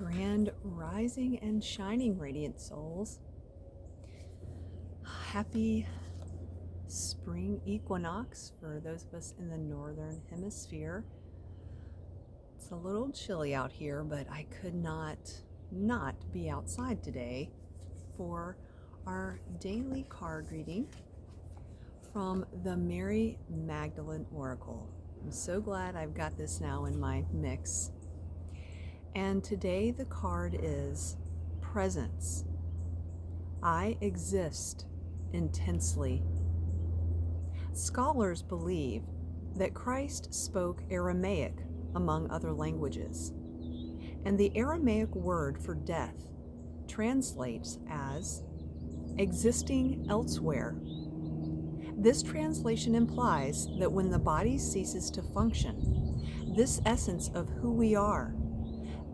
Grand rising and shining, radiant souls. Happy spring equinox for those of us in the northern hemisphere. It's a little chilly out here, but I could not be outside today for our daily card reading from the Mary Magdalene Oracle. I'm so glad I've got this now in my mix. And today the card is Presence. I exist intensely. Scholars believe that Christ spoke Aramaic among other languages, and the Aramaic word for death translates as existing elsewhere. This translation implies that when the body ceases to function, this essence of who we are,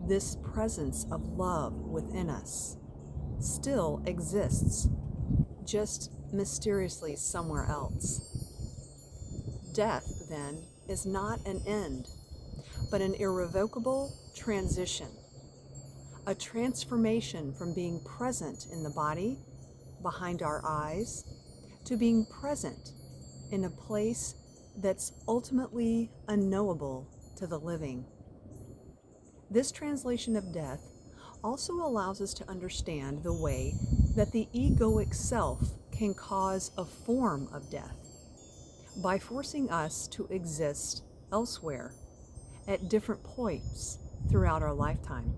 this presence of love within us, still exists, just mysteriously somewhere else. Death, then, is not an end, but an irrevocable transition, a transformation from being present in the body, behind our eyes, to being present in a place that's ultimately unknowable to the living. This translation of death also allows us to understand the way that the egoic self can cause a form of death by forcing us to exist elsewhere at different points throughout our lifetime.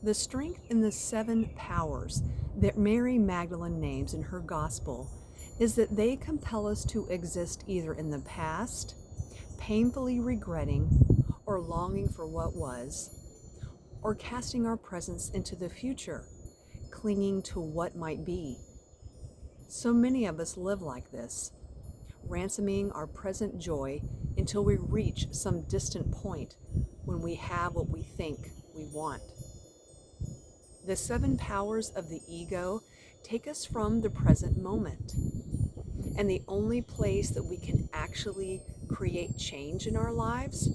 The strength in the 7 powers that Mary Magdalene names in her gospel is that they compel us to exist either in the past, painfully regretting or longing for what was, or casting our presence into the future, clinging to what might be. So many of us live like this, ransoming our present joy until we reach some distant point when we have what we think we want. The 7 powers of the ego take us from the present moment, and the only place that we can actually create change in our lives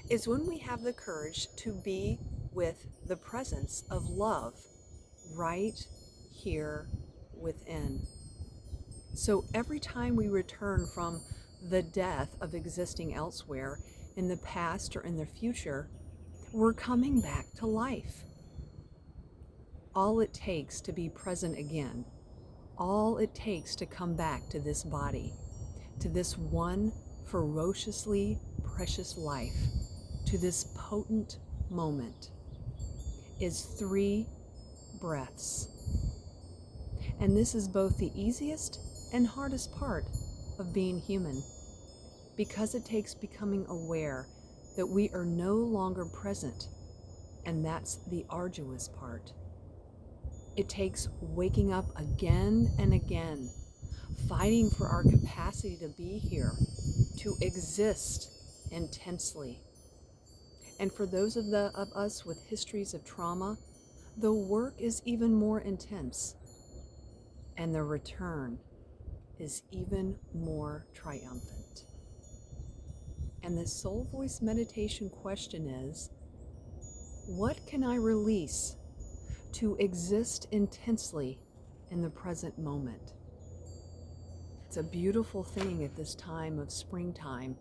is when we have the courage to be with the presence of love right here within. So every time we return from the death of existing elsewhere in the past or in the future, we're coming back to life. All it takes to be present again, all it takes to come back to this body, to this one ferociously precious life, to this potent moment, is 3 breaths. And this is both the easiest and hardest part of being human, because it takes becoming aware that we are no longer present, and that's the arduous part. It takes waking up again and again, fighting for our capacity to be here, to exist intensely. And for those of us with histories of trauma, the work is even more intense, and the return is even more triumphant. And the Soul Voice meditation question is, what can I release to exist intensely in the present moment? It's a beautiful thing at this time of springtime,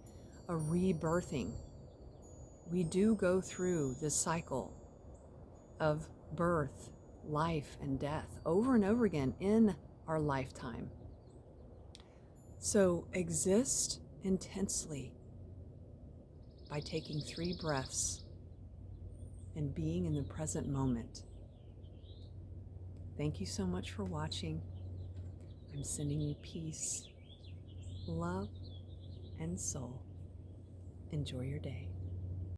a rebirthing. We do go through the cycle of birth, life, and death over and over again in our lifetime. So exist intensely by taking 3 breaths and being in the present moment. Thank you so much for watching. I'm sending you peace, love, and soul. Enjoy your day.